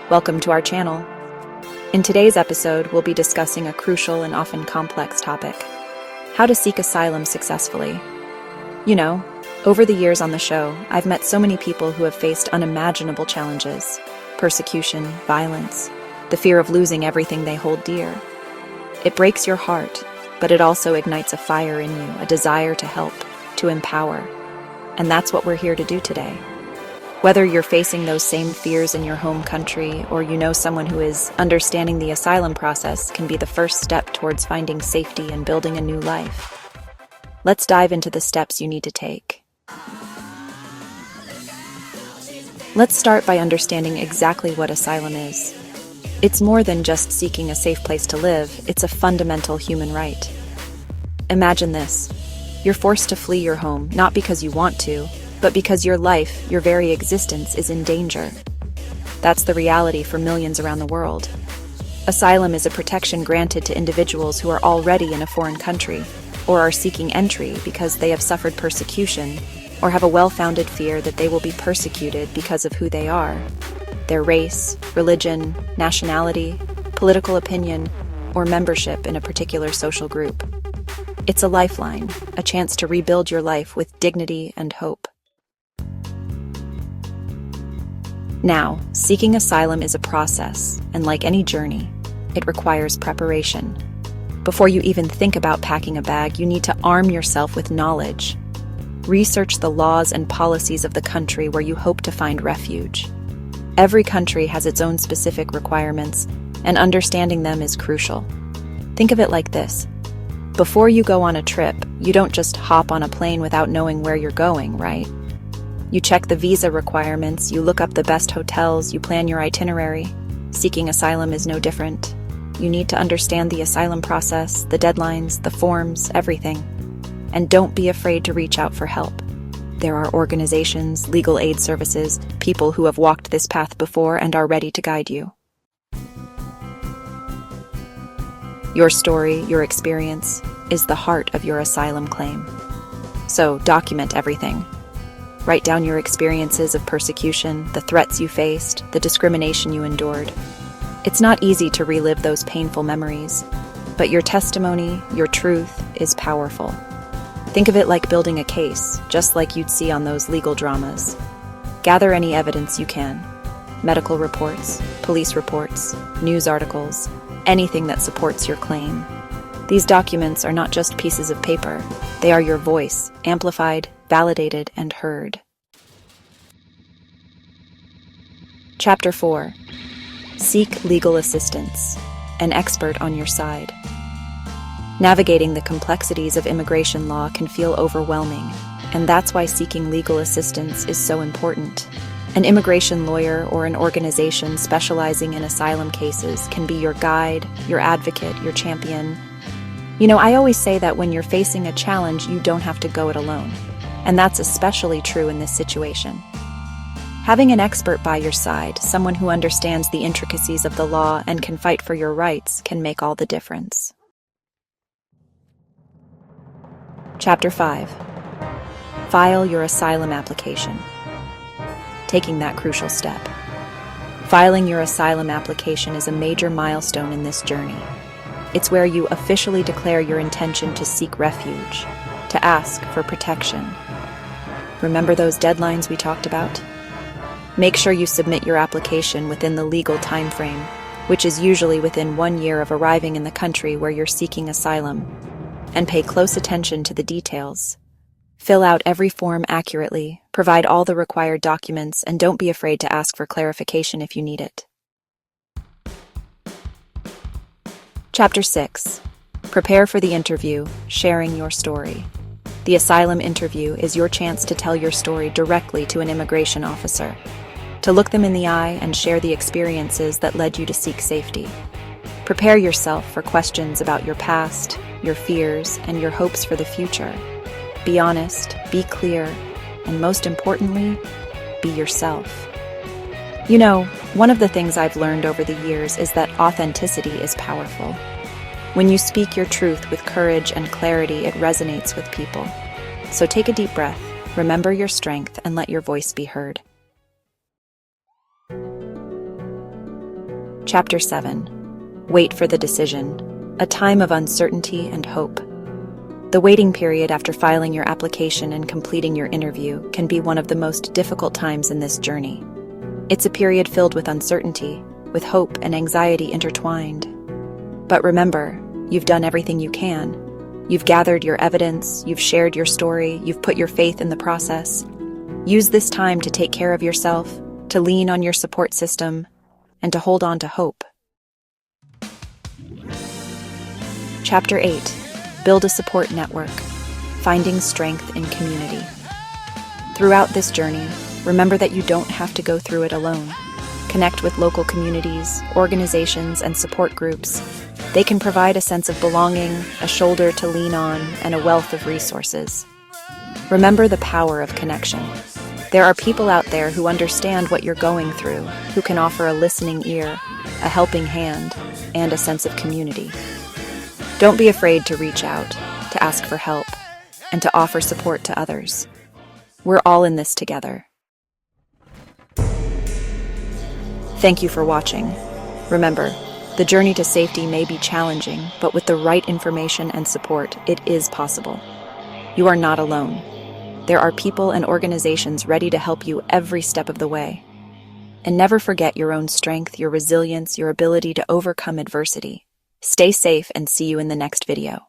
Welcome to our channel. In today's episode, we'll be discussing a crucial and often complex topic: how to seek asylum successfully. You know, over the years on the show, I've met so many people who have faced unimaginable challenges: persecution, violence, the fear of losing everything they hold dear. It breaks your heart, but it also ignites a fire in you, a desire to help, to empower. And that's what we're here to do today. Whether you're facing those same fears in your home country, or you know someone who is, understanding the asylum process can be the first step towards finding safety and building a new life. Let's dive into the steps you need to take. Let's start by understanding exactly what asylum is. It's more than just seeking a safe place to live, it's a fundamental human right. Imagine this: you're forced to flee your home, not because you want to, but because your life, your very existence, is in danger. That's the reality for millions around the world. Asylum is a protection granted to individuals who are already in a foreign country, or are seeking entry because they have suffered persecution, or have a well-founded fear that they will be persecuted because of who they are, their race, religion, nationality, political opinion, or membership in a particular social group. It's a lifeline, a chance to rebuild your life with dignity and hope. Now, seeking asylum is a process, and like any journey, it requires preparation. Before you even think about packing a bag, you need to arm yourself with knowledge. Research the laws and policies of the country where you hope to find refuge. Every country has its own specific requirements, and understanding them is crucial. Think of it like this: before you go on a trip, you don't just hop on a plane without knowing where you're going, right? You check the visa requirements, you look up the best hotels, you plan your itinerary. Seeking asylum is no different. You need to understand the asylum process, the deadlines, the forms, everything. And don't be afraid to reach out for help. There are organizations, legal aid services, people who have walked this path before and are ready to guide you. Your story, your experience, is the heart of your asylum claim. So document everything. Write down your experiences of persecution, the threats you faced, the discrimination you endured. It's not easy to relive those painful memories, but your testimony, your truth, is powerful. Think of it like building a case, just like you'd see on those legal dramas. Gather any evidence you can: medical reports, police reports, news articles, anything that supports your claim. These documents are not just pieces of paper, they are your voice, amplified, validated, and heard. Chapter 4. Seek legal assistance, an expert on your side. Navigating the complexities of immigration law can feel overwhelming, and that's why seeking legal assistance is so important. An immigration lawyer or an organization specializing in asylum cases can be your guide, your advocate, your champion. You know, I always say that when you're facing a challenge, you don't have to go it alone. And that's especially true in this situation. Having an expert by your side, someone who understands the intricacies of the law and can fight for your rights, can make all the difference. Chapter 5. File your asylum application. Taking that crucial step. Filing your asylum application is a major milestone in this journey. It's where you officially declare your intention to seek refuge, to ask for protection. Remember those deadlines we talked about? Make sure you submit your application within the legal time frame, which is usually within 1 year of arriving in the country where you're seeking asylum, and pay close attention to the details. Fill out every form accurately, provide all the required documents, and don't be afraid to ask for clarification if you need it. Chapter 6. Prepare for the interview, sharing your story. The asylum interview is your chance to tell your story directly to an immigration officer, to look them in the eye and share the experiences that led you to seek safety. Prepare yourself for questions about your past, your fears, and your hopes for the future. Be honest, be clear, and most importantly, be yourself. You know, one of the things I've learned over the years is that authenticity is powerful. When you speak your truth with courage and clarity, it resonates with people. So take a deep breath, remember your strength, and let your voice be heard. Chapter 7. Wait for the decision. A time of uncertainty and hope. The waiting period after filing your application and completing your interview can be one of the most difficult times in this journey. It's a period filled with uncertainty, with hope and anxiety intertwined. But remember, you've done everything you can. You've gathered your evidence, you've shared your story, you've put your faith in the process. Use this time to take care of yourself, to lean on your support system, and to hold on to hope. Chapter 8. Build a support network. Finding strength in community. Throughout this journey, remember that you don't have to go through it alone. Connect with local communities, organizations, and support groups. They can provide a sense of belonging, a shoulder to lean on, and a wealth of resources. Remember the power of connection. There are people out there who understand what you're going through, who can offer a listening ear, a helping hand, and a sense of community. Don't be afraid to reach out, to ask for help, and to offer support to others. We're all in this together. Thank you for watching. Remember, the journey to safety may be challenging, but with the right information and support, it is possible. You are not alone. There are people and organizations ready to help you every step of the way. And never forget your own strength, your resilience, your ability to overcome adversity. Stay safe and see you in the next video.